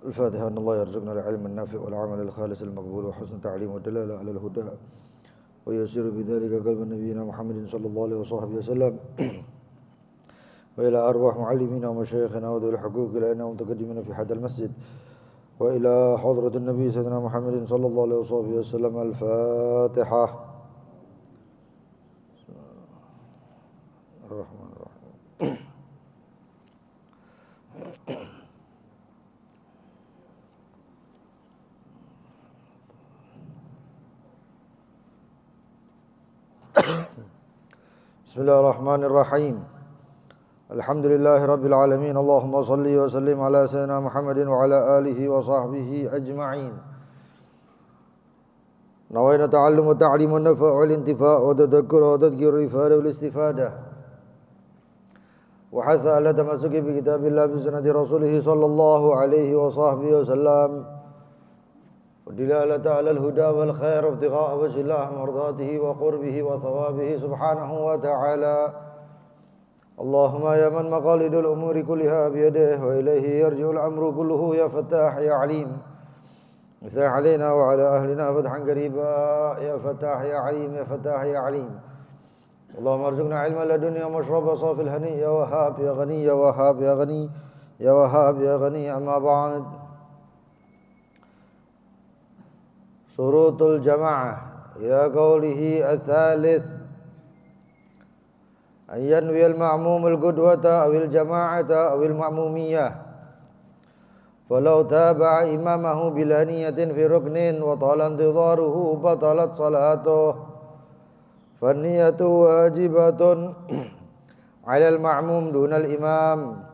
الفاتحة. أن الله يرزقنا العلم النافع والعمل الخالص المقبول وحسن تعليم والدلالة على الهدى ويسير بذلك قلب نبينا محمد صلى الله عليه وصحبه وسلم وإلى أرواح معلمينا ومشايخنا وذوي الحقوق إلينا ومتقدمين في حد المسجد وإلى حضرة النبي سيدنا محمد صلى الله عليه وصحبه وسلم. الفاتحة. الرحمن الرحيم. بسم الله الرحمن الرحيم. الحمد لله رب العالمين. اللهم صل وسلم على سيدنا محمد وعلى آله وصحبه أجمعين. نوينا تعلم والتعليم والنفع والانتفاع والتذكر وتذكير الإفادة والاستفادة وحث على تمسك بكتاب الله بسنة رسوله صلى الله عليه وصحبه وسلم ودلالة على الهدى والخير وابتغاء وجه الله مرضاته وقربه وثوابه سبحانه وتعالى. اللهم يا من مقاليد الأمور كلها بيده وإليه يرجع الأمر كله يا فتاح يا عليم افتح علينا وعلى أهلنا فتحا قريبا يا فتاح يا عليم يا فتاح يا عليم. اللهم ارزقنا علم لدنيا مشرب صافي الهني يا وهاب يا غني يا وهاب يا غني يا وهاب يا غني. أما بعد، شروط الجماعة إلى قوله الثالث أن ينوي المعموم القدوة أو الجماعة أو المعمومية، فلو تابع إمامه بلا نية في ركن وطال انتظاره بطلت صلاته، فالنية واجبة على المعموم دون الإمام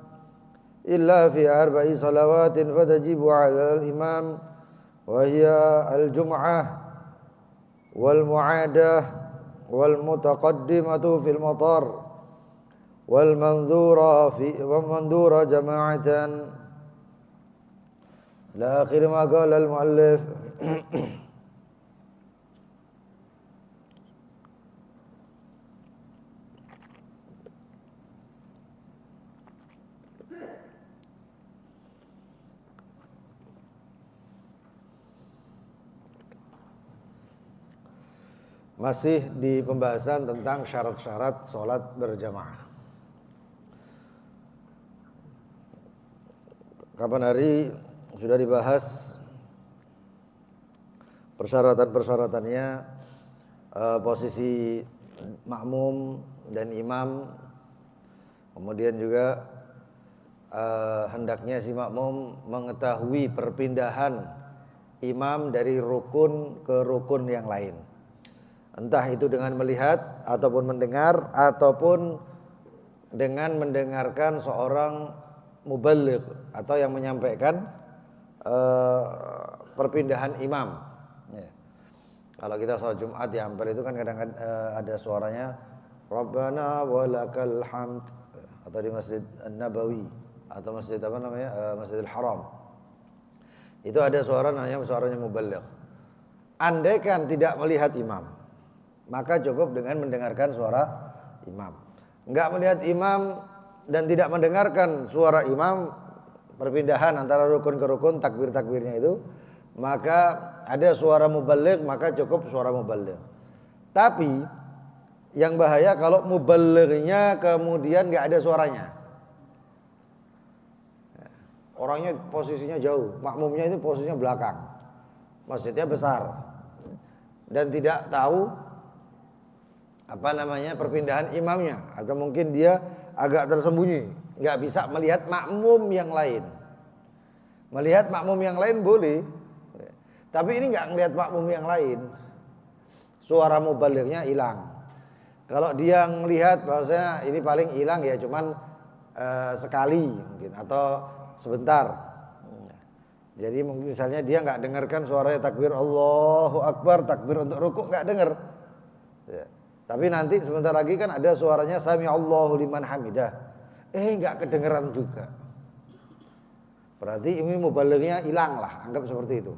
إلا في 4 صلوات فتجب على الإمام، وهي الجمعة والمعادة والمتقدمة في المطر والمنذورة جماعة إلى آخر ما قال المؤلف. Masih di pembahasan tentang syarat-syarat sholat berjamaah. Kapan hari sudah dibahas persyaratan-persyaratannya, posisi makmum dan imam, kemudian juga hendaknya si makmum mengetahui perpindahan imam dari rukun ke rukun yang lain. Entah itu dengan melihat ataupun mendengar ataupun dengan mendengarkan seorang muballigh atau yang menyampaikan perpindahan imam. Ya. Kalau kita sholat Jumat di Ampel itu kan kadang-kadang ada suaranya Rabbana walakal hamd, atau di Masjid Nabawi atau masjid apa namanya Masjidil Haram. Itu ada suaranya muballigh. Andaikan tidak melihat imam, maka cukup dengan mendengarkan suara imam. Enggak melihat imam dan tidak mendengarkan suara imam, perpindahan antara rukun ke rukun, takbir-takbirnya itu, maka ada suara muballigh, maka cukup suara muballigh. Tapi yang bahaya kalau muballighnya kemudian enggak ada suaranya. Orangnya posisinya jauh, makmumnya itu posisinya belakang, masjidnya besar, dan tidak tahu perpindahan imamnya, atau mungkin dia agak tersembunyi, nggak bisa melihat makmum yang lain. Melihat makmum yang lain boleh, tapi ini nggak ngelihat makmum yang lain, suara mubalighnya hilang. Kalau dia ngelihat bahwasanya ini paling hilang ya cuman sekali mungkin atau sebentar. Jadi mungkin misalnya dia nggak dengarkan suaranya takbir Allahu Akbar, takbir untuk rukuk nggak dengar. Ya. Tapi nanti sebentar lagi kan ada suaranya Sami Allahu liman hamidah. Enggak kedengeran juga. Berarti ini mubalighnya hilang lah, anggap seperti itu.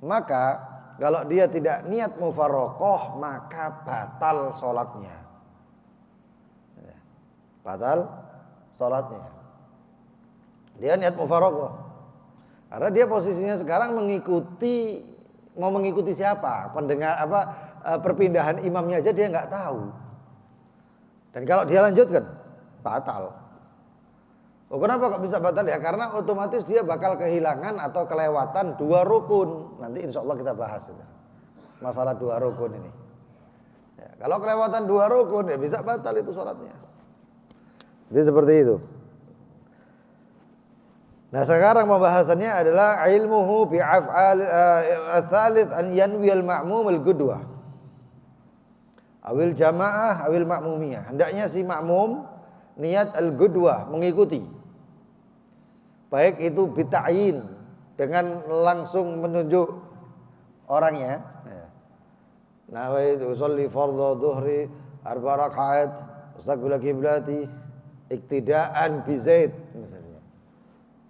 Maka kalau dia tidak niat mufaraqah, maka batal sholatnya. Batal sholatnya. Dia niat mufaraqah. Karena dia posisinya sekarang mau mengikuti siapa? Pendengar perpindahan imamnya aja dia nggak tahu. Dan kalau dia lanjutkan batal. Oh, kenapa kok bisa batal ya? Karena otomatis dia bakal kehilangan atau kelewatan 2 rukun. Nanti insya Allah kita bahas itu. Masalah 2 rukun ini. Ya, kalau kelewatan 2 rukun ya bisa batal itu sholatnya. Jadi seperti itu. Nah sekarang pembahasannya adalah ilmuhu bi af'al ats-tsalits an yanwi al-ma'mum al-qudwah. Awil jamaah awil ma'mumiyah. Hendaknya si makmum niat al-qudwah, mengikuti. Baik itu bita'yin dengan langsung menunjuk orangnya. Nawaitu usolli fardhu dhuhri 4 rakaat mustaqbil qiblati iktidaan bi Zaid misalnya.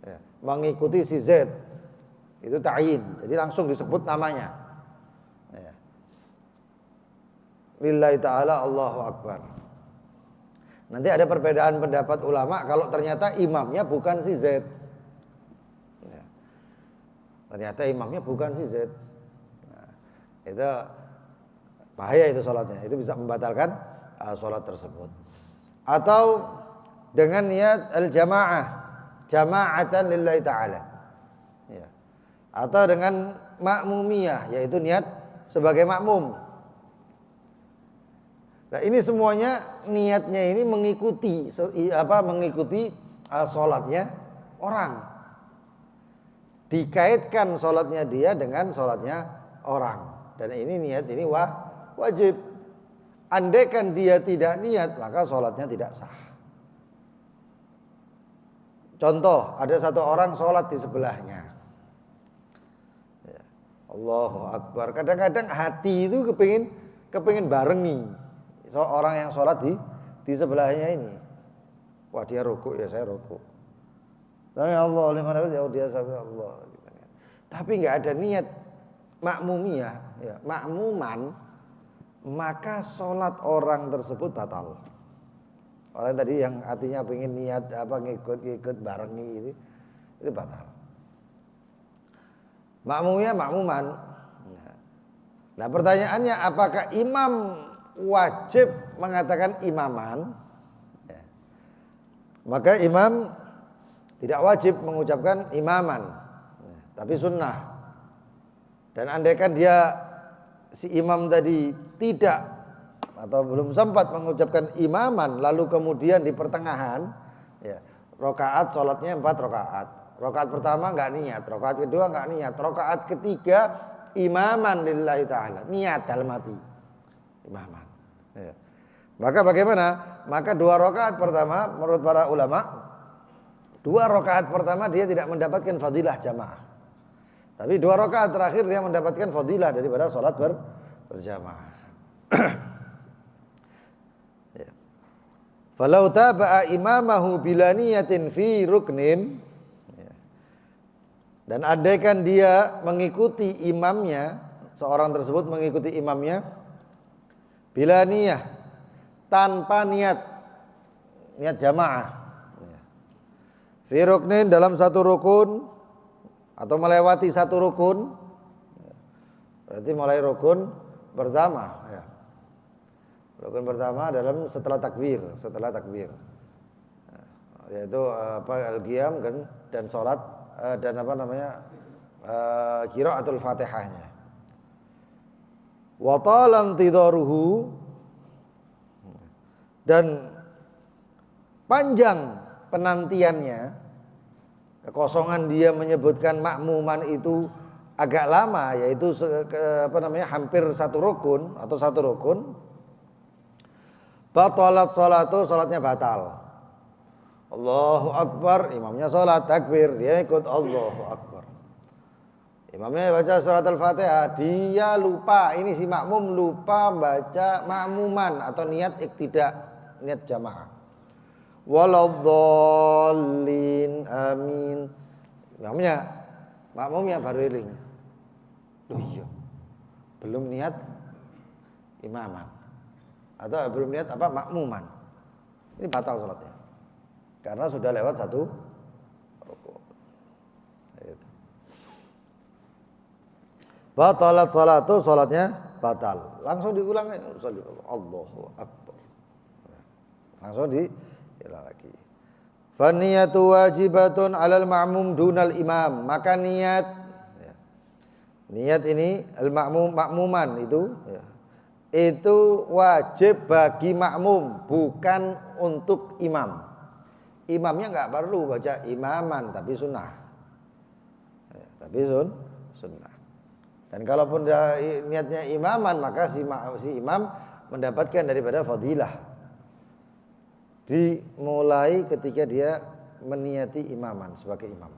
Ya, mengikuti si Zaid. Itu ta'yin. Jadi langsung disebut namanya. Ya. Lillahi ta'ala Allahu akbar. Nanti ada perbedaan pendapat ulama kalau ternyata imamnya bukan si Zaid. Ya. Ternyata imamnya bukan si Zaid. Nah, itu bahaya itu sholatnya. Itu bisa membatalkan sholat tersebut. Atau dengan niat al-jamaah, jama'atan lillahi ta'ala. Ya. Atau dengan makmumiyah, yaitu niat sebagai makmum. Nah ini semuanya niatnya ini mengikuti sholatnya orang. Dikaitkan sholatnya dia dengan sholatnya orang. Dan ini niat ini wajib. Andaikan dia tidak niat maka sholatnya tidak sah. Contoh, ada satu orang sholat di sebelahnya. Ya. Allahu Akbar. Kadang-kadang hati itu kepingin barengi orang yang sholat di sebelahnya ini. Wah dia rukuk ya saya rukuk. Ya Allah liman ya dia sampai Allah. Tapi nggak ada niat makmumiyah, ya, makmuman, maka sholat orang tersebut batal. Orang tadi yang artinya pengen niat ngikut barengi itu batal. Makmumnya makmuman. Nah pertanyaannya apakah imam wajib mengatakan imaman? Ya. Maka imam tidak wajib mengucapkan imaman, ya, tapi sunnah. Dan andaikan si imam tadi tidak atau belum sempat mengucapkan imaman lalu kemudian di pertengahan ya, rakaat sholatnya 4 rakaat. Rakaat pertama enggak niat, rakaat kedua enggak niat, rakaat ketiga imaman lillahi ta'ala, niat dalam hati imaman ya. Maka bagaimana? Maka 2 rakaat pertama menurut para ulama, 2 rakaat pertama dia tidak mendapatkan fadilah jamaah. Tapi 2 rakaat terakhir dia mendapatkan fadilah daripada sholat berjamaah. Ya. Falau taba'a imamahu bila niyatin fi ruknin, ya. Dan andaikan dia mengikuti imamnya, seorang tersebut mengikuti imamnya bila niyah, tanpa niat jamaah, ya. Fi ruknin dalam satu rukun atau melewati satu rukun, berarti mulai rukun pertama, ya. Rukun pertama dalam setelah takbir, yaitu al-qiyam dan salat dan qiraatul Fatihahnya. Wa talan tidaruhu, dan panjang penantiannya. Kekosongan dia menyebutkan makmuman itu agak lama, yaitu hampir satu rukun atau satu rukun. Batalat sholatu, sholatnya batal. Allahu Akbar, imamnya sholat takbir, dia ikut Allahu Akbar. Imamnya baca surat Al-Fatihah, dia lupa, ini si makmum lupa baca makmuman atau niat iktidak, niat jamaah. Waladhdallin, amin. Makmumnya baru iling. Loh iya, belum niat imaman atau belum niat makmuman. Ini batal sholatnya karena sudah lewat satu rukun. Batalat salatu, salatnya batal. Langsung diulang, Allahu Akbar. Langsung diulang lagi. Faniyatu wajibatun 'alal ma'mum dunal imam. Maka niat ini makmuman itu wajib bagi makmum, bukan untuk imam. Imamnya enggak perlu baca imaman, tapi sunnah. Tapi sunnah. Dan kalaupun dia niatnya imaman, maka si imam mendapatkan daripada fadilah. Dimulai ketika dia meniati imaman sebagai imam.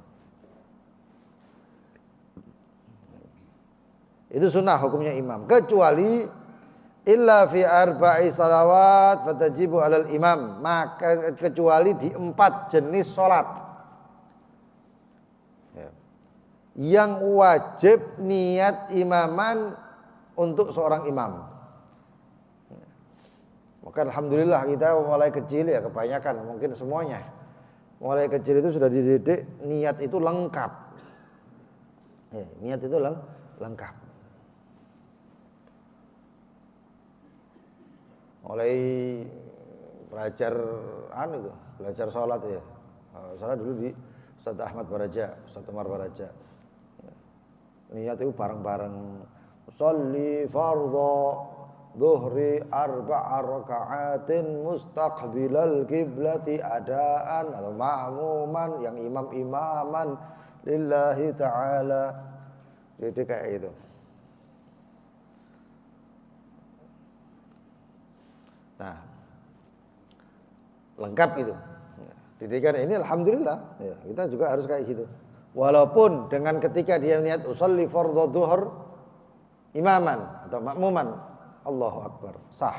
Itu sunnah hukumnya imam. Kecuali illa fi arba'i salawat fatajibu alal imam. Maka kecuali di 4 jenis sholat yang wajib niat imaman untuk seorang imam. Maka alhamdulillah kita mulai kecil ya, kebanyakan mungkin semuanya mulai kecil itu sudah dididik niat itu lengkap. Niat itu lengkap. Mulai belajar sholat ya. Sholat dulu di Ustaz Ahmad Baraja, Ustaz Umar Baraja. Niat itu bareng-bareng. Sholli fardhu dhuhri 4 raka'atin mustaqbilal kiblati adaan atau ma'muman, yang imaman lillahi ta'ala. Jadi kayak itu. Nah, lengkap itu. Didikan ini alhamdulillah ya, kita juga harus kayak gitu. Walaupun dengan ketika dia niat usolli fardhu dhuhr imaman atau makmuman, Allahu Akbar, sah.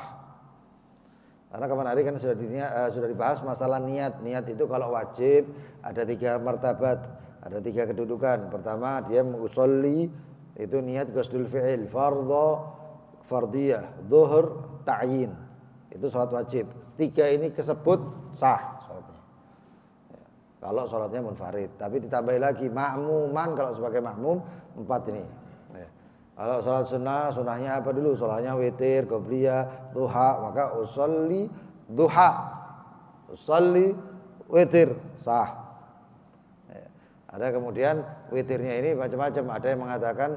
Karena kemarin hari kan sudah dibahas masalah niat. Niat itu kalau wajib ada 3 martabat, ada 3 kedudukan. Pertama dia mengusolli, itu niat qasdul fi'il, fardiyah, dhuhr, ta'yin. Itu salat wajib. 3 ini kesebut sah salatnya. Kalau sholatnya munfarid, tapi ditambahi lagi makmuman, kalau sebagai makmum 4 ini. Kalau sholat sunnah, sunnahnya apa dulu? Sholatnya witir, qobliyah, duha, maka usolli duha, usolli witir, sah. Ada kemudian witirnya ini macam-macam. Ada yang mengatakan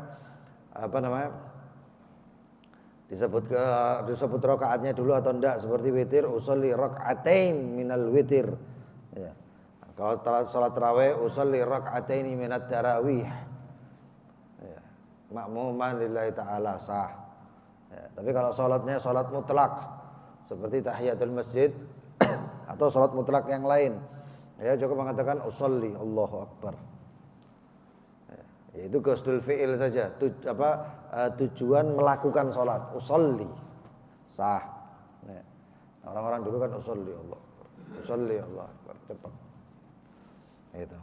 disebut rakaatnya dulu atau enggak, seperti witir usolli rakaatain minal witir. Ya. Kalau salat tarawih usolli rak'ataini minat tarawih. Ya. Makmuman lillahi ta'ala, sah. Ya. Tapi kalau salatnya salat mutlak seperti tahiyatul masjid atau salat mutlak yang lain, ya cukup mengatakan usolli, Allahu Akbar. Ya. Yaitu qasdul fi'il saja, tujuan melakukan salat, usolli, sah. Ya. Orang-orang dulu kan usolli Allah Akbar, usolli Allah Akbar, cepat. Itu.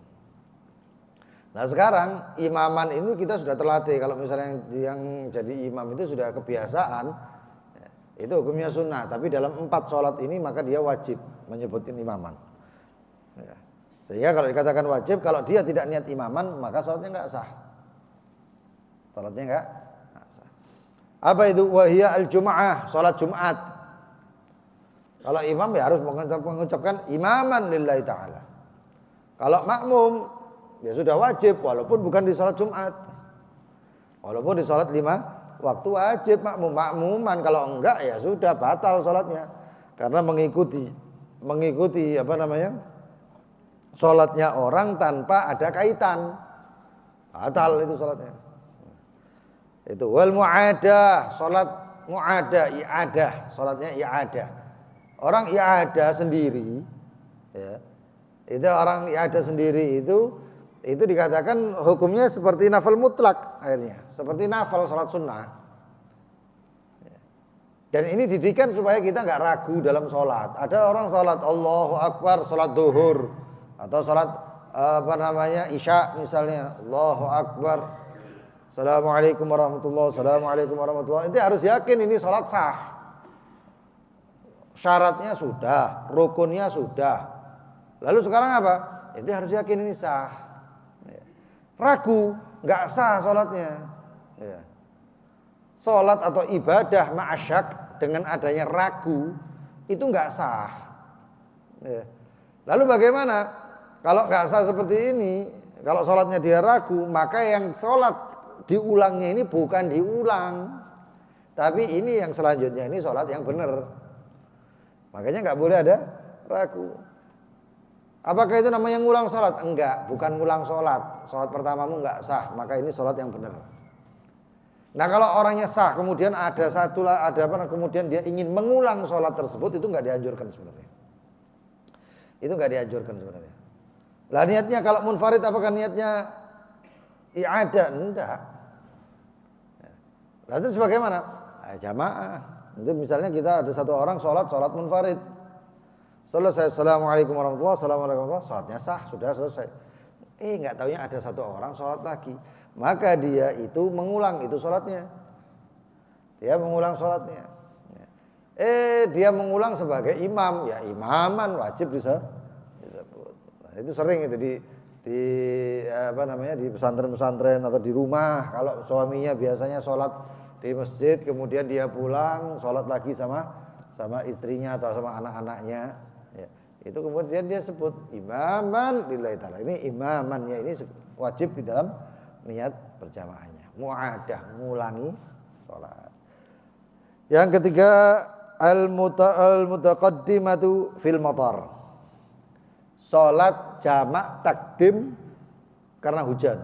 Nah sekarang imaman ini kita sudah terlatih. Kalau misalnya yang jadi imam itu sudah kebiasaan, itu hukumnya sunnah. Tapi dalam 4 sholat ini maka dia wajib menyebutin imaman. Sehingga kalau dikatakan wajib, kalau dia tidak niat imaman maka sholatnya enggak sah. Sholatnya enggak sah. Apa itu? Wahiyya al-jum'ah, sholat Jumat. Kalau imam ya harus mengucapkan imaman lillahi ta'ala. Kalau makmum ya sudah wajib, walaupun bukan di sholat Jumat, walaupun di sholat 5 waktu wajib makmuman. Kalau enggak ya sudah batal sholatnya, karena mengikuti sholatnya orang tanpa ada kaitan, batal itu sholatnya. Itu wal mu'adah, sholat mu'adah, i'adah, sholatnya i'adah. Orang i'adah sendiri, ya. Itu orang yang ada sendiri itu dikatakan hukumnya seperti nafal mutlak akhirnya, seperti nafal salat sunnah. Dan ini didikan supaya kita nggak ragu dalam sholat. Ada orang sholat Allahu Akbar, sholat duhur atau sholat isya misalnya, Allahu Akbar, Assalamualaikum warahmatullahi, Assalamualaikum warahmatullahi. Itu harus yakin ini sholat sah. Syaratnya sudah, rukunnya sudah. Lalu sekarang apa? Itu harus yakin ini sah. Ragu, nggak sah sholatnya. Ya. sholat atau ibadah ma'asyak dengan adanya ragu itu nggak sah. Ya. Lalu bagaimana? Kalau nggak sah seperti ini, kalau sholatnya dia ragu, maka yang sholat diulangnya ini bukan diulang, tapi ini yang selanjutnya ini sholat yang benar. Makanya nggak boleh ada ragu. Apakah itu namanya ngulang sholat? Enggak, bukan ngulang sholat. Sholat pertamamu nggak sah, maka ini sholat yang benar. Nah kalau orangnya sah, kemudian kemudian dia ingin mengulang sholat tersebut, itu nggak dianjurkan sebenarnya. Itu nggak dianjurkan sebenarnya. Lah niatnya kalau munfarid apakah niatnya i'adah? Enggak. Lalu itu sebagaimana? Jamaah. Itu misalnya kita ada satu orang sholat munfarid. Selesai, assalamualaikum warahmatullahi wabarakatuh, assalamualaikum warahmatullahi wabarakatuh, sholatnya sah, sudah selesai. Nggak taunya ada satu orang sholat lagi. Maka dia itu mengulang itu sholatnya. Dia mengulang sholatnya. Dia mengulang sebagai imam. Ya imaman wajib disebut. Nah, itu sering itu di pesantren-pesantren atau di rumah. Kalau suaminya biasanya sholat di masjid, kemudian dia pulang sholat lagi sama istrinya atau sama anak-anaknya. Ya, itu kemudian dia sebut imaman lillahi ta'ala. Ini imamannya ini wajib di dalam niat berjamaahnya. Mu'adah, mengulangi sholat. Yang ketiga al-mutaqaddimatu fil matar. Sholat jamak takdim karena hujan.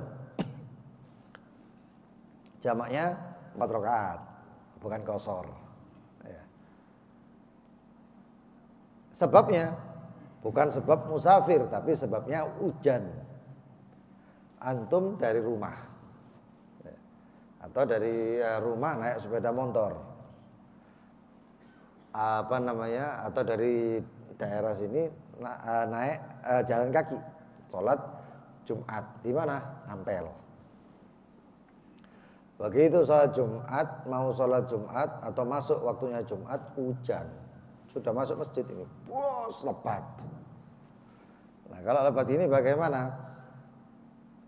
Jamaknya 4 rakaat, bukan qashar. Ya. Sebabnya bukan sebab musafir, tapi sebabnya hujan. Antum dari rumah, ya. Atau dari rumah naik sepeda motor, atau dari daerah sini naik jalan kaki, sholat Jumat di mana? Ampel. Begitu sholat Jumat, mau sholat Jumat atau masuk waktunya Jumat, hujan. Sudah masuk masjid ini, bos lebat. Nah kalau lebat ini bagaimana?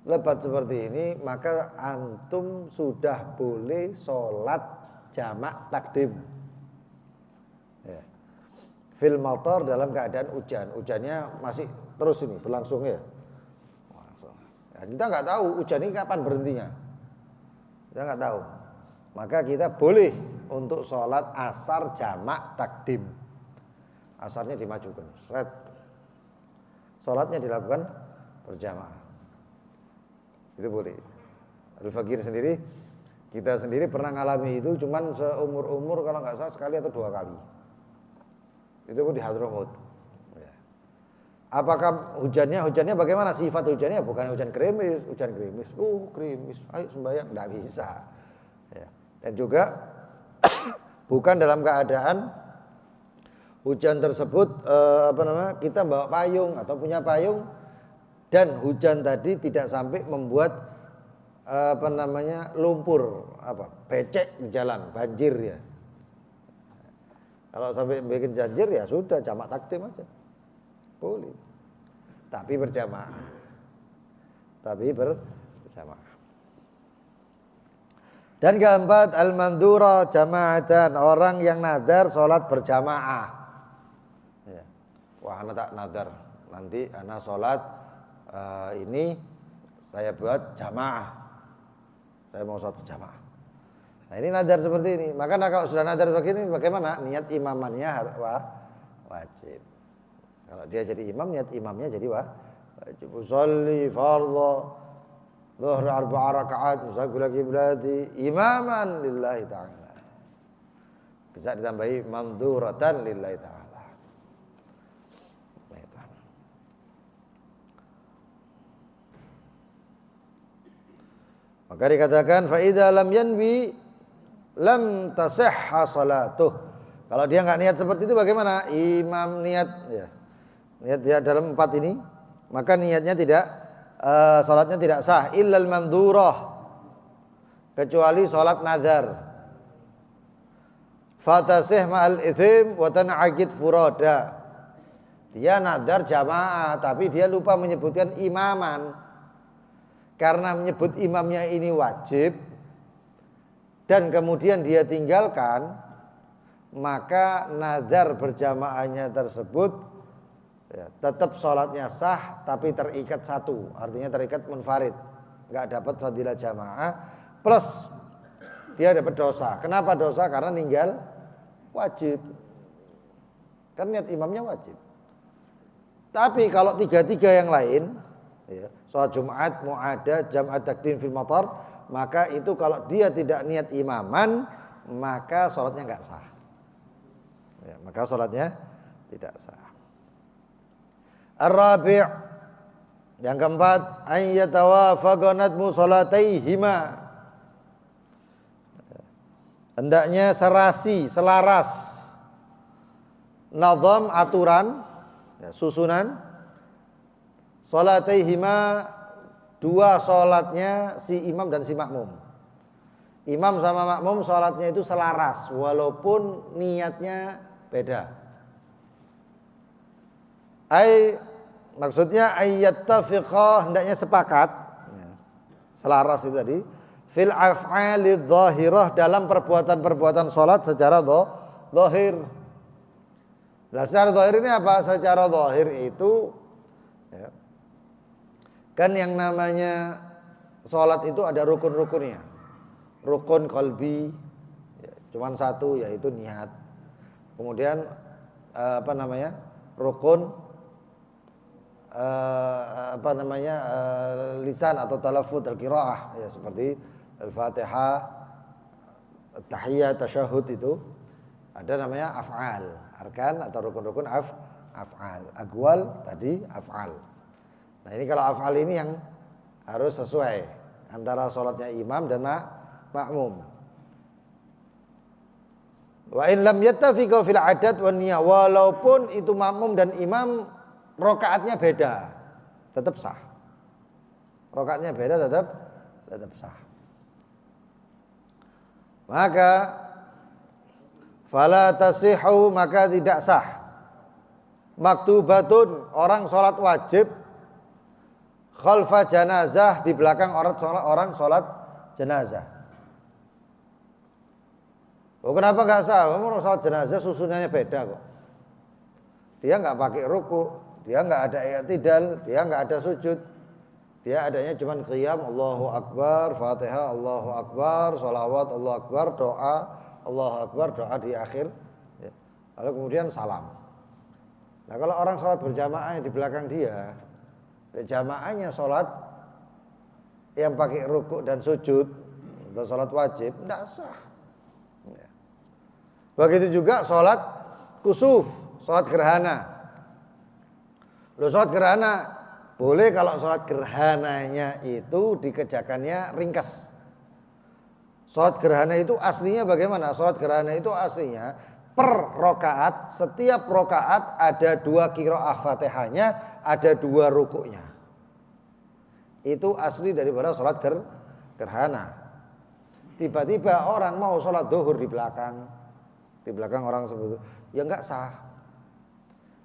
Lebat seperti ini, maka antum sudah boleh sholat jamak takdim. Ya. Fil matar dalam keadaan hujan. Hujannya masih terus ini berlangsung ya. Kita nggak tahu hujan ini kapan berhentinya. Kita nggak tahu. Maka kita boleh untuk sholat asar jamak takdim. Asarnya dimajukan. Sholatnya dilakukan berjamaah. Itu boleh. Al-Fakir sendiri, kita sendiri pernah ngalami itu cuman seumur-umur kalau nggak salah sekali atau 2 kali. Itu pun di Hadramaut. Ya. Apakah hujannya bagaimana? Sifat hujannya bukan hujan gerimis. Gerimis, ayo sembahyang, nggak bisa. Ya. Dan juga bukan dalam keadaan hujan tersebut kita bawa payung atau punya payung dan hujan tadi tidak sampai membuat lumpur, becek di jalan, banjir ya. Kalau sampai bikin banjir ya sudah jamak takdim aja. Boleh. Tapi berjamaah. Dan keempat al-mandura jama'atan, orang yang nadar sholat berjamaah. Ya. Wah, anak tak nadar. Nanti anak sholat ini saya buat jamaah. Saya mau sholat berjamaah. Nah ini nadar seperti ini. Maka kalau sudah nadar begini bagaimana? Niat imamannya wajib. Kalau dia jadi imam, niat imamnya jadi wajib. Usolli fardhu dhuhr 4 rakaat mustaqbil qiblati imaman lillahi ta'ala. Bisa ditambahi manduratan lillahi ta'ala. Maka dikatakan fa idza lam yanwi lam tasihha salatuh. Kalau dia enggak niat seperti itu bagaimana? Imam niat ya. Niat dia dalam 4 ini, maka niatnya tidak salatnya tidak sah illal mandurah. Kecuali salat nazar. Fatasih ma'al ithim wa tan'aqid furada. Dia nazar jamaah tapi dia lupa menyebutkan imaman. 'Karena menyebut imamnya ini wajib, dan kemudian dia tinggalkan, maka nazar berjamaahnya tersebut ya, tetap sholatnya sah tapi terikat satu, artinya terikat munfarid, nggak dapat fadilah jamaah, plus dia dapat dosa. Kenapa dosa? Karena ninggal wajib, kan niat imamnya wajib. Tapi kalau tiga-tiga yang lain ya, sholat Jumat, mu'adah, jam'at takdim fil matar, maka itu kalau dia tidak niat imaman, maka sholatnya nggak sah ya, maka sholatnya tidak sah. Ar-rabi', yang keempat, an yatawafaqa nadmu salataihima, hendaknya serasi, selaras nazam, aturan ya, susunan salataihima, dua sholatnya si imam dan si makmum. Imam sama makmum sholatnya itu selaras walaupun niatnya beda. Maksudnya ayyattafiqa, hendaknya sepakat ya, selaras itu tadi, fil af'alidz zahirah, dalam perbuatan-perbuatan sholat secara zahir. Nah, secara zahir ini apa? Secara zahir itu ya, kan yang namanya sholat itu ada rukun-rukunnya. Rukun qalbi ya, cuman satu, yaitu niat. Kemudian rukun lisan atau talaffuz al-qiraah ya, seperti al-Fatihah, at-tahiyyat, tasyahud, itu ada namanya af'al, arkan atau rukun-rukun af'al. Aqwal tadi af'al. Nah, ini kalau af'al ini yang harus sesuai antara sholatnya imam dan makmum. Wa in lam yattafiqa fil adad wan niyah, walaupun itu makmum dan imam rakaatnya beda, tetap sah. Rakaatnya beda, tetap sah. Maka fala tasihhu, maka tidak sah. Maktubatun, orang sholat wajib khalfa janazah, di belakang orang sholat jenazah. Oh, kenapa nggak sah? Orang sholat jenazah susunannya beda kok. Dia nggak pakai ruku, dia nggak ada i'tidal, dia nggak ada sujud. Dia adanya cuma qiyam, Allahu Akbar, Fatihah, Allahu Akbar, sholawat, Allahu Akbar, doa, Allahu Akbar, doa di akhir ya. Lalu kemudian salam. Nah, kalau orang sholat berjamaah di belakang dia, jamaahnya sholat yang pakai ruku dan sujud atau sholat wajib, tidak sah ya. Begitu juga sholat kusuf, sholat gerhana. Loh, sholat gerhana boleh kalau sholat gerhananya itu dikejakannya ringkas. Sholat gerhana itu aslinya bagaimana? Sholat gerhana itu aslinya per rokaat, setiap rokaat ada 2 qiraah Fatihahnya, ada 2 rukuknya. Itu asli daripada sholat gerhana. Tiba-tiba orang mau sholat zuhur di belakang orang sebut, ya enggak sah.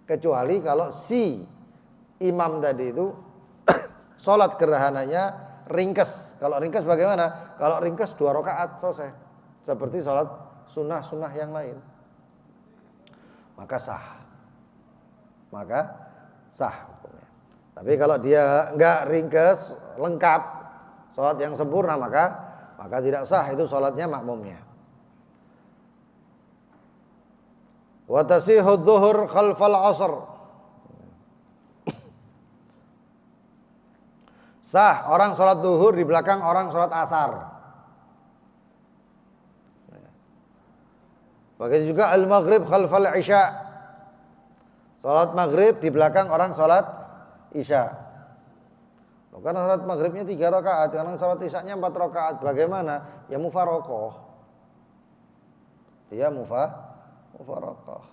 Kecuali kalau si imam tadi itu sholat gerhananya ringkas. Kalau ringkas bagaimana? Kalau ringkas 2 rakaat selesai. Seperti sholat sunnah-sunnah yang lain. Maka sah hukumnya. Tapi kalau dia enggak ringkas, lengkap, sholat yang sempurna, maka tidak sah, itu sholatnya makmumnya. Wa tasihhu dzuhur khalfal 'asr. Sah orang sholat zuhur di belakang orang sholat asar. Begitu juga al-maghrib khalfal isya. Sholat maghrib di belakang orang sholat isya. Karena sholat maghribnya 3 rakaat, karena sholat isyanya 4 rakaat. Bagaimana? Ya mufaraqah. Dia mufaraqah.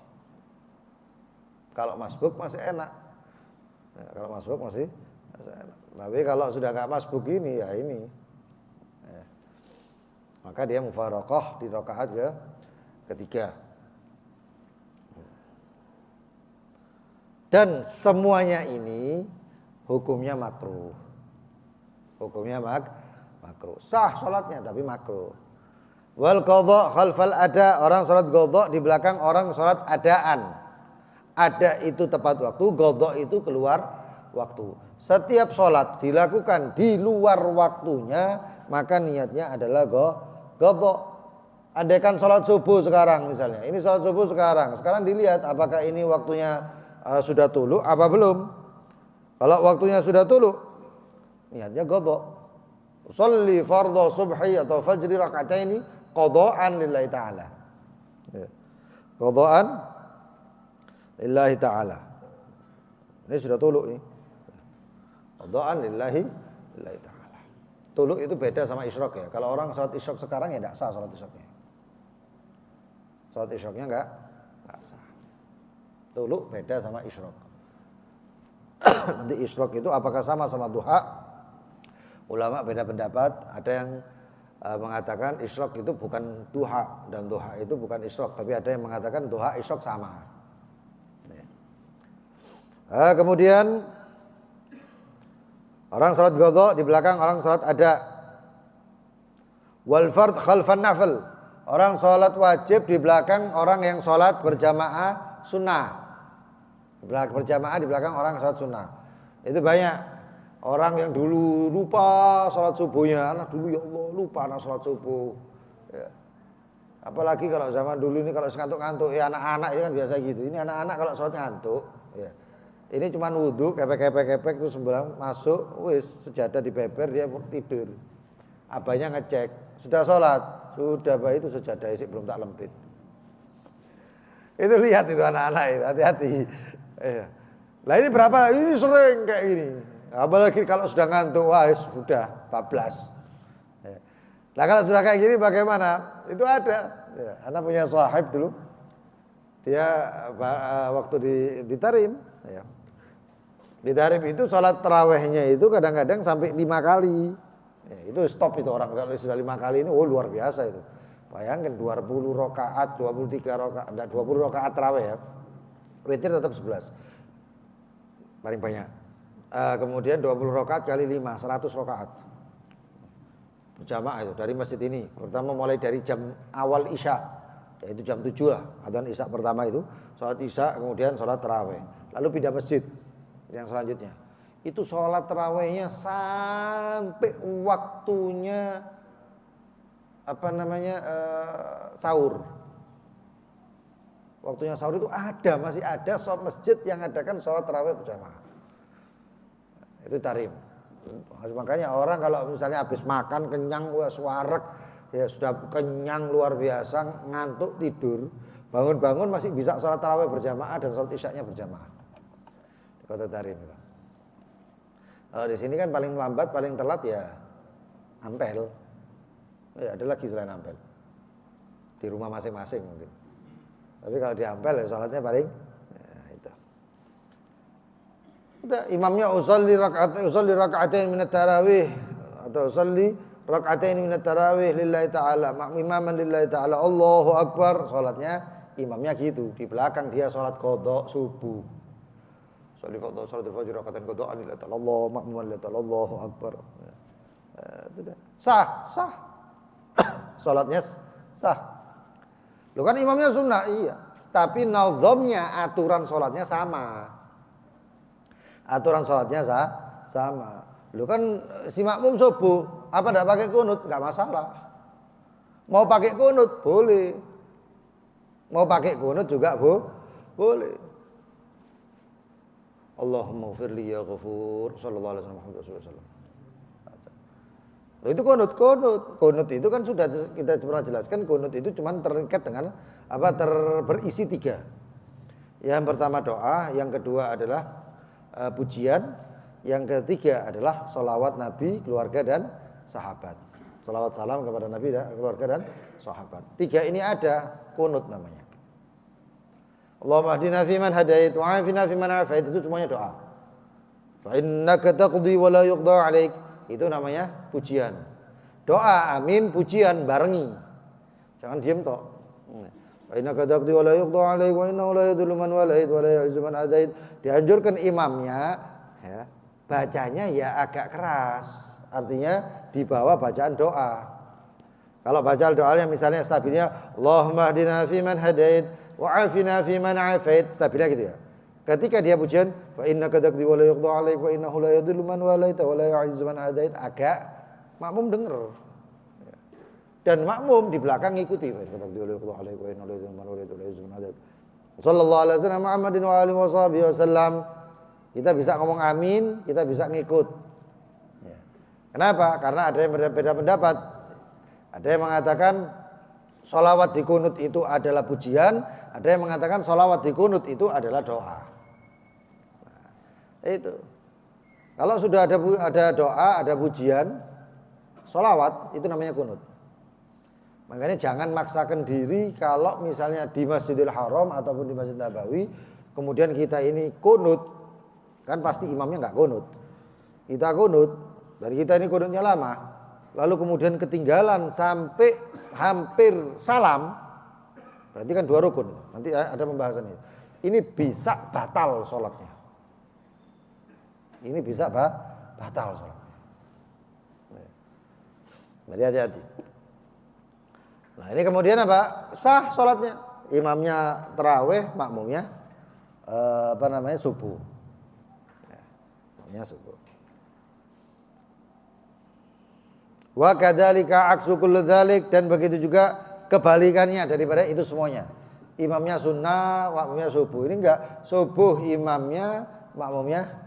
Kalau masbuk masih enak. Ya, kalau masbuk masih enak. Tapi kalau sudah nggak masbuk ini, ya ini ya, maka dia mufaraqah di rakaat ketiga. Dan semuanya ini hukumnya makruh. Hukumnya makruh. Sah sholatnya tapi makruh. Wal qadha khalfal ada, orang salat qadha di belakang orang salat adaan. Ada itu tepat waktu, qadha itu keluar waktu. Setiap salat dilakukan di luar waktunya, maka niatnya adalah qadha. Andaikan salat subuh sekarang misalnya, ini salat subuh sekarang dilihat apakah ini waktunya sudah tulu apa belum. Kalau waktunya sudah tulu, niatnya qadha. Sholli fardhu subhi atau fajri raka'ataini qadhaan lillahi ta'ala. Qadhaan lillahi ta'ala. Ini sudah tulu ini. Qadhaan lillahi ta'ala. Tulu itu beda sama isyraq ya. Kalau orang salat isyraq sekarang ya enggak sah salat isyraqnya. Salat isyraqnya enggak sah. Tulu beda sama isyraq. Nanti isyraq itu apakah sama duha? Ulama beda pendapat, ada yang mengatakan isyraq itu bukan duha dan duha itu bukan isyraq, tapi ada yang mengatakan duha isyraq sama. Kemudian orang salat qadha di belakang orang salat ada. Wal fard khalfan nafil. Orang salat wajib di belakang orang yang salat berjamaah sunnah. Berjamaah di belakang orang salat sunnah. Itu banyak. Orang yang dulu lupa sholat subuhnya, anak dulu ya Allah lupa anak sholat subuh. Ya. Apalagi kalau zaman dulu ini kalau ngantuk-ngantuk, ya anak-anak itu kan biasa gitu. Ini anak-anak kalau sholat ngantuk, ya. Ini cuma wudhu, kepek terus sembilan masuk, wis sejadah dibeber dia tidur. Abahnya ngecek, sudah sholat, sudah Pak, itu sejadah isi belum tak lempit. Itu lihat itu anak-anak itu, hati-hati. Ya. Lah ini berapa? Ini sering kayak gini. Apalagi kalau sudah ngantuk, wah sudah 14. Nah kalau sudah kayak gini bagaimana? Itu ada. Ya, anak punya sahib dulu. Dia waktu di Tarim. Ya. Di Tarim itu sholat tarawehnya itu kadang-kadang sampai 5 kali. Ya, itu stop itu orang kalau sudah 5 kali ini, luar biasa itu. Bayangkan 20 rakaat, 23 rakaat, 20 rakaat taraweh ya. Witir tetap 11. Paling banyak. Kemudian 20 rakaat kali 5, 100 rakaat berjamaah itu dari masjid ini. Pertama mulai dari jam awal isya, yaitu jam 7 lah, adzan isya pertama itu, sholat isya, kemudian sholat taraweh, lalu pindah masjid yang selanjutnya. Itu sholat tarawehnya sampai waktunya sahur. Waktunya sahur itu masih ada sholat masjid yang adakan sholat taraweh berjamaah. Itu Tarim. Makanya orang kalau misalnya habis makan kenyang, wareg, ya sudah kenyang luar biasa, ngantuk tidur, bangun-bangun masih bisa sholat tarawih berjamaah dan sholat isyaknya berjamaah. Di kota Tarim. Kalau di sini kan paling lambat, paling telat ya Ampel. Ya ada lagi selain Ampel. Di rumah masing-masing mungkin. Tapi kalau di Ampel ya sholatnya paling udah imamnya usolli raka'atain minat tarawih atau usolli raka'atain minat tarawih lillahi ta'ala, imaman lillahi ta'ala, Allahu akbar, salatnya imamnya gitu, di belakang dia salat qadha subuh. Sholli fardhu salatul fajr raka'atain qadhaan lillahi ta'ala, Allahu ma'muman lillahi ta'ala, Allahu akbar. Sah. Salatnya sah. Loh kan imamnya sunnah, iya. Tapi nazamnya aturan salatnya sama. Aturan sholatnya sama. Lu kan si makmum subuh, apa enggak pakai kunut? Enggak masalah. Mau pakai kunut boleh. Mau pakai kunut juga boleh. Allahumma ighfirli ya ghafur sallallahu alaihi wasallam. Itu kunut. Kunut itu kan sudah kita pernah jelaskan, kunut itu cuma terikat dengan berisi 3. Yang pertama doa, yang kedua adalah pujian, yang ketiga adalah sholawat Nabi, keluarga dan sahabat. Sholawat salam kepada Nabi, keluarga dan sahabat. 3 ini ada kunut namanya. Allahumma hdina fiman hadait wa afina fiman afait, itu semuanya doa. Fa innaka taqdi wa la yuqda 'alaik, itu namanya pujian. Doa amin, pujian barengi. Jangan diam tok. Wa innaka taqdi wa la yuqda 'alaik wa innahu la yadhillu man walait wa la yu'izzu man adait. Dianjurkan imamnya ya, bacanya ya agak keras. Artinya di bawah bacaan doa. Kalau baca doanya misalnya stabilnya Allahumma hdina fiman hadait wa afina fiman afait, stabilnya gitu ya. Ketika dia pujian fa innaka taqdi wa la yuqda 'alaik wa innahu la yadhillu man walaita wa la yu'izzu man adait, agak makmum denger. Dan makmum di belakang ngikuti fa innaka taqdi wa la yuqda 'alaik wa innahu la yadhillu man walaita wa la yu'izzu man adait. Sallallahu alaihi wasallam Muhammadin wa alihi wasallam. Kita bisa ngomong amin, kita bisa ngikut. Ya. Kenapa? Karena ada yang berbeda pendapat. Ada yang mengatakan sholawat di kunut itu adalah pujian, ada yang mengatakan sholawat di kunut itu adalah doa. Nah, itu. Kalau sudah ada doa, ada pujian, sholawat itu namanya kunut. Makanya jangan maksakan diri kalau misalnya di Masjidil Haram ataupun di Masjid Nabawi, kemudian kita ini kunut, kan pasti imamnya nggak kunut. Kita kunut, dari kita ini kunutnya lama, lalu kemudian ketinggalan sampai hampir salam, berarti kan 2 rukun. Nanti ada pembahasan itu. Ini bisa batal sholatnya. Ini bisa batal sholatnya. Jadi hati-hati. Nah ini kemudian apa? Sah sholatnya. Imamnya terawih, makmumnya subuh. Ya, makmumnya subuh. Wa kadzalika aksu kullu dzalik, dan begitu juga kebalikannya daripada itu semuanya. Imamnya sunnah, makmumnya subuh. Ini enggak subuh imamnya, makmumnya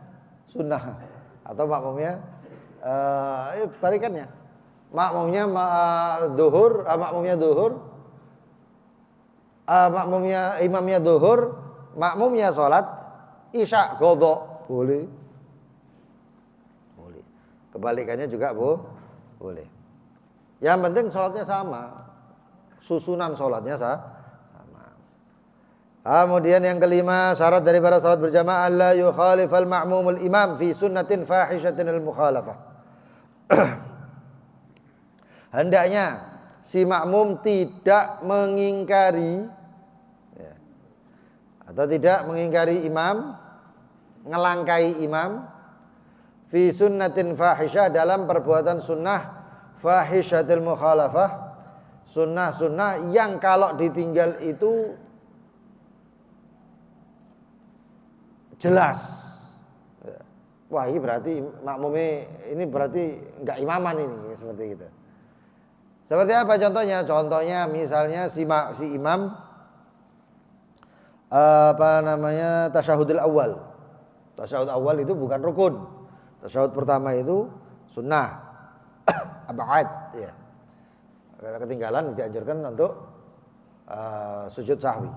sunnah, atau makmumnya balikannya. Makmumnya duhur, makmumnya duhur, imamnya duhur, makmumnya sholat isya qadha, boleh. Kebalikannya juga boleh. Yang penting sholatnya sama, susunan sholatnya sama. Kemudian yang kelima, syarat daripada sholat berjamaah la yukhalifal ma'mumul imam fi sunnatin fahishatin al mukhalafah. Hendaknya si makmum tidak mengingkari atau tidak mengingkari imam, ngelangkai imam fi sunnatin fahisyah, dalam perbuatan sunnah fahisyatil mukhalafah, sunnah yang kalau ditinggal itu jelas. Wah ini berarti makmumnya ini berarti enggak imaman ini, seperti itu. Seperti apa contohnya? Contohnya misalnya si imam tasyahudul awal. Tasyahud awal itu bukan rukun. Tasyahud pertama itu sunnah abad ya. Karena ketinggalan dianjurkan untuk sujud sahwi.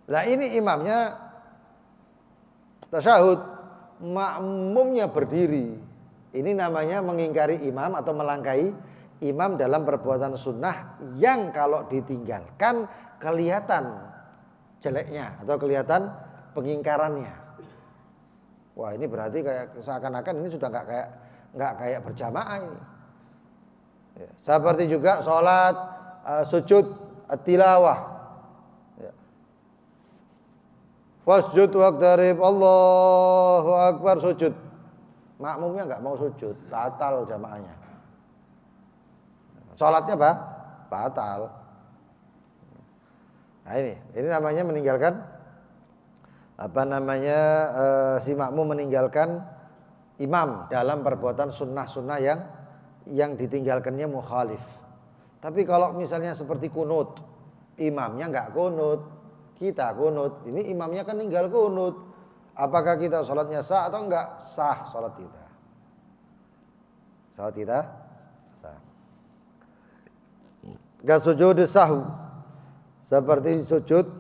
Nah ini imamnya tasyahud, makmumnya berdiri. Ini namanya mengingkari imam atau melangkai imam dalam perbuatan sunnah yang kalau ditinggalkan kelihatan jeleknya atau kelihatan pengingkarannya. Wah ini berarti kayak seakan-akan ini sudah nggak kayak berjamaah ini. Ya, seperti juga sholat sujud tilawah. Ya. Wasjud waqtarib, Allahu Akbar, sujud. Makmumnya nggak mau sujud, batal jamaahnya. Sholatnya batal. Nah ini namanya meninggalkan si makmum meninggalkan imam dalam perbuatan sunnah-sunnah yang ditinggalkannya mukhalif. Tapi kalau misalnya seperti kunut, imamnya nggak kunut, kita kunut, ini imamnya kan ninggal kunut. Apakah kita sholatnya sah atau enggak? Sah sholat kita. Sholat kita sah. Gak sujud sahwi, seperti sujud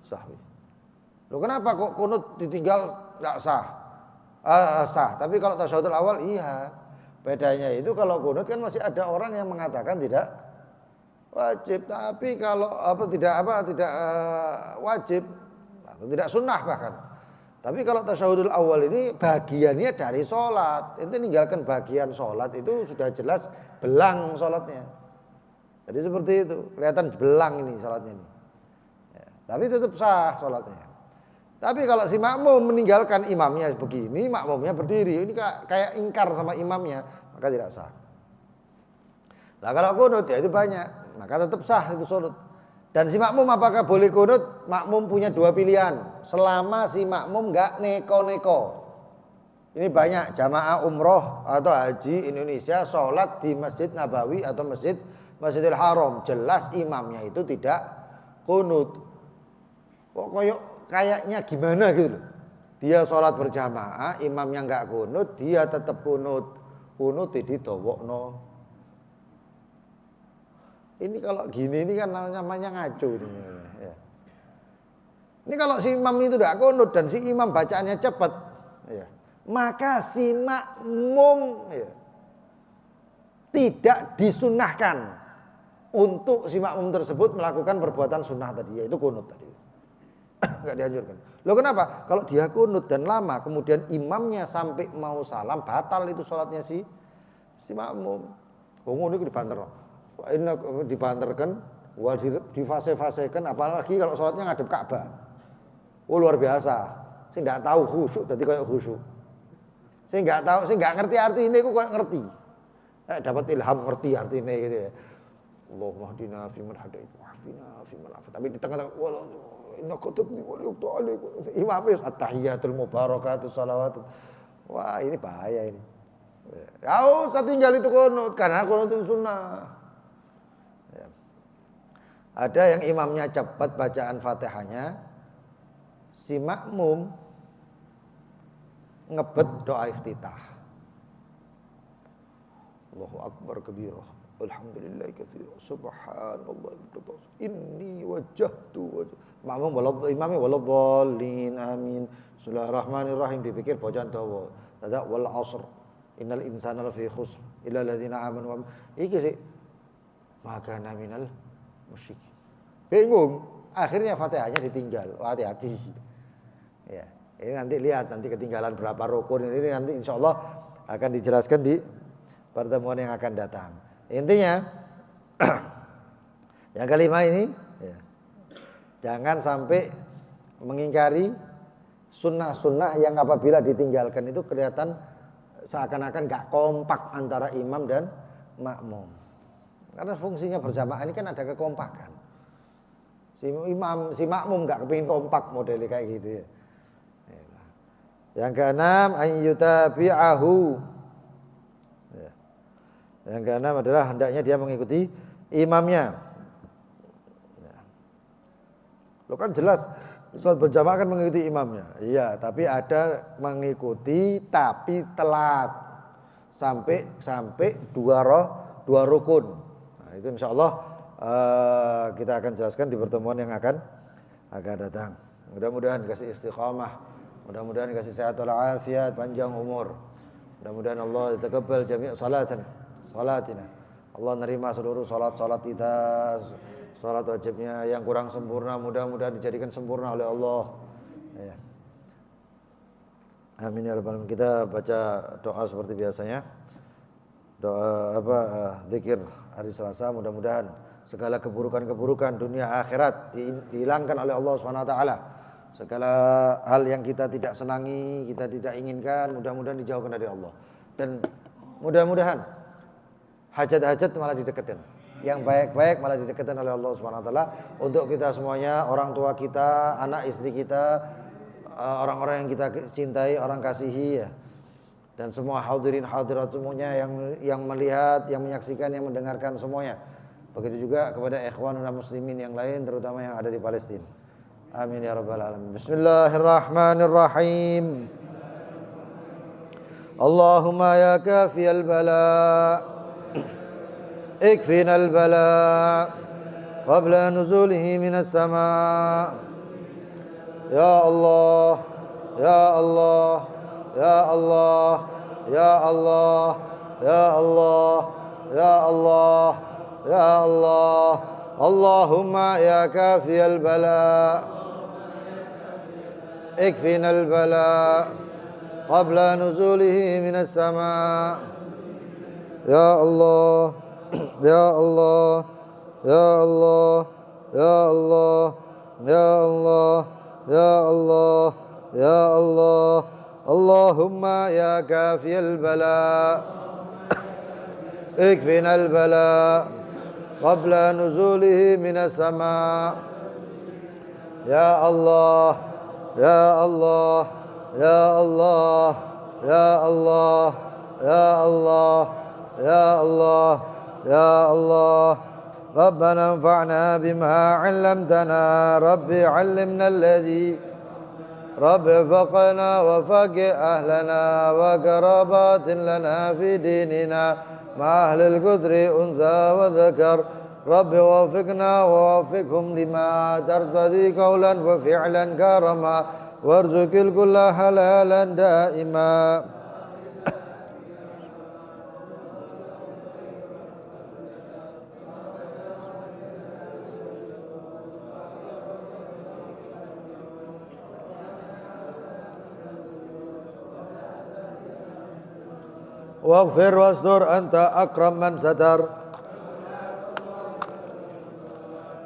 sahwi. Loh kenapa kok kunut ditinggal nggak sah? Sah. Tapi kalau tasyahudul awal iya. Bedanya itu kalau kunut kan masih ada orang yang mengatakan tidak wajib. Tapi kalau tidak wajib atau tidak sunnah bahkan. Tapi kalau tasyahudul awal ini bagiannya dari sholat. Itu ninggalkan bagian sholat itu sudah jelas belang sholatnya. Jadi seperti itu, kelihatan belang ini sholatnya ini. Ya, tapi tetap sah sholatnya. Tapi kalau si makmum meninggalkan imamnya begini, makmumnya berdiri, ini kayak ingkar sama imamnya, maka tidak sah. Nah kalau kunut ya itu banyak, maka tetap sah itu sholat. Dan si makmum apakah boleh kunut? Makmum punya dua pilihan, selama si makmum nggak neko-neko. Ini banyak jamaah umroh atau haji Indonesia sholat di Masjid Nabawi atau Masjidil Haram, jelas imamnya itu tidak kunut. Kok kayaknya gimana gitu loh. Dia sholat berjamaah, imamnya nggak kunut, dia tetap kunut. Kunut ditowokno. Ini kalau gini ini kan namanya ngaco ini. Ya. Ini kalau si imam itu tidak kunut dan si imam bacaannya cepat, ya, maka si makmum ya, tidak disunahkan untuk si makmum tersebut melakukan perbuatan sunnah tadi, yaitu kunut tadi. Enggak dianjurkan. Loh kenapa? Kalau dia kunut dan lama, kemudian imamnya sampai mau salam, batal itu sholatnya si makmum. Ngono itu dibanter. Ini dibanterkan, difase-fasekan, apalagi kalau sholatnya ngadep Ka'bah. Oh luar biasa. Saya nggak tahu khusyuk, tadi kayak khusyuk. Saya nggak tahu, saya nggak ngerti arti ini, kok kayak ngerti. Dapat ilham ngerti arti ini gitu ya. Allahumma hdina fi man hadait wa afina fi man afat. Tapi di tengah-tengah innaka taqdi wa yuqta alaik. Imamnya at-tahiyatul mubarakatus shalawat. Wah, ini bahaya ini. Ya usah tinggal itu kunut, karena kunut itu sunnah. Ya. Ada yang imamnya cepat bacaan Fatihahnya, si makmum ngebet doa iftitah. Allahu akbar kabira. Alhamdulillah katsira. Subhanallah. Inni wajjahtu makmum imamnya waladhdallin amin. Bismillahirrahmanirrahim, dipikir bacaan dawa. Tada wal asr. Innal insana lafi khusr illa alladziina aamanu. Iki sih maka minal musyrikin. Bingung. Akhirnya Fatihahnya ditinggal. Hati-hati. Ya. Ini nanti lihat nanti ketinggalan berapa rukun ini nanti insyaallah akan dijelaskan di pertemuan yang akan datang. Intinya yang kelima ini ya, jangan sampai mengingkari sunnah-sunnah yang apabila ditinggalkan itu kelihatan seakan-akan gak kompak antara imam dan makmum. Karena fungsinya berjamaah ini kan ada kekompakan. Si makmum gak kepingin kompak modelnya kayak gitu ya. Yang keenam ayyutabi'ahu. Ya. Yang keenam adalah hendaknya dia mengikuti imamnya. Ya. Lo kan jelas salat berjamaah kan mengikuti imamnya. Iya, tapi ada mengikuti tapi telat sampai dua rukun. Nah, itu insyaallah kita akan jelaskan di pertemuan yang akan datang. Mudah-mudahan kasih istiqamah. Mudah-mudahan kasih sehat walafiat, panjang umur. Mudah-mudahan Allah taqabbal jami' salatina. Allah nerima seluruh salat kita, salat wajibnya yang kurang sempurna mudah-mudahan dijadikan sempurna oleh Allah. Ya. Amin ya rabbal alamin. Kita baca doa seperti biasanya. Doa zikir hari Selasa, mudah-mudahan segala keburukan-keburukan dunia akhirat dihilangkan oleh Allah Subhanahu wa taala. Segala hal yang kita tidak senangi, kita tidak inginkan, mudah-mudahan dijauhkan dari Allah. Dan mudah-mudahan hajat-hajat malah didekatkan. Yang baik-baik malah didekatkan oleh Allah Subhanahu wa taala untuk kita semuanya, orang tua kita, anak istri kita, orang-orang yang kita cintai, orang kasihi ya. Dan semua hadirin hadirat semuanya yang melihat, yang menyaksikan, yang mendengarkan semuanya. Begitu juga kepada ikhwanul muslimin yang lain terutama yang ada di Palestina. Amin ya rabbal alamin. Bismillahirrahmanirrahim. Allahumma ya kafiyal bala ikfinal bala qabla nuzulihi minas sama. Ya Allah, ya Allah, ya Allah, ya Allah, ya Allah, ya Allah, ya Allah. Allahumma ya kafiyal bala اكفنا البلاء قبل نزوله من السماء. يا الله يا الله يا الله يا الله يا الله يا الله يا الله. اللهم يا كافي البلاء اكفنا البلاء قبل نزوله من السماء يا الله يا الله يا الله يا الله يا الله يا الله يا الله ربنا انفعنا بما علمتنا ربي علمنا الذي رب فقنا وفقه أهلنا وقرابات لنا في ديننا مع أهل القدر أنثى وذكر رب وفقنا ووفقهم لما ترتضي قولا وفعلا كرما وارزق الكل حلالا دائما واغفر واستر أنت أكرم من ستر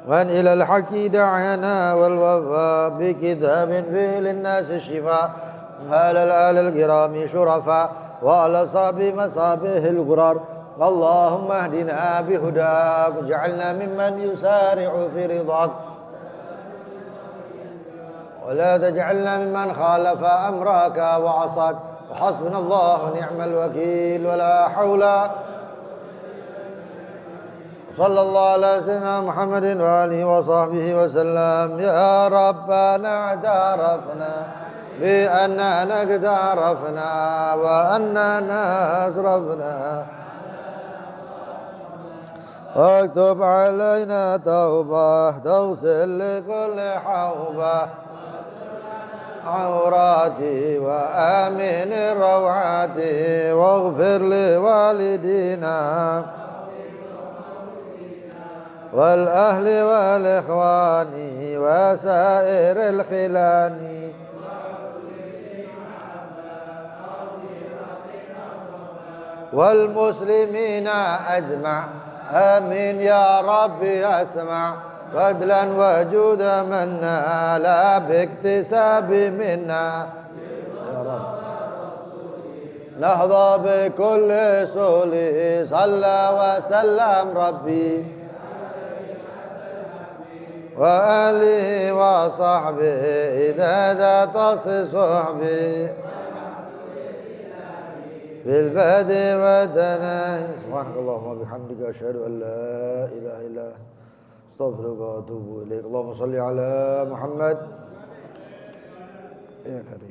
وأن إلى الحق دعنا والوفاء بكتاب فيه للناس الشفاء على الآل الكرام شرفاء وعلى صاب مصابه الغرار اللهم اهدنا بهداك واجعلنا ممن يسارع في رضاك ولا تجعلنا ممن خالف أمرك وعصاك وحسبنا الله ونعم الوكيل ولا حول صلى الله على سيدنا محمد وآله وصحبه وسلم يا ربنا اعترفنا بأننا اقترفنا وأننا أسرفنا واكتب علينا توبة تغسل لكل حوبة عوراتي وآمن روعاتي واغفر لوالدينا والأهل والإخوان وسائر الخلان والمسلمين أجمع آمين يا ربي أسمع فضلا وجود منا لا باكتساب منا يا رب نهضى بكل سولي صلى وسلم ربي وآله وصحبه إذا ذات صحبه بالبدء والتناهي سبحانك اللهم وبحمدك أشهد أن لا إله إلا أنت أستغفرك وأتوب إليك اللهم صل على محمد يا كريم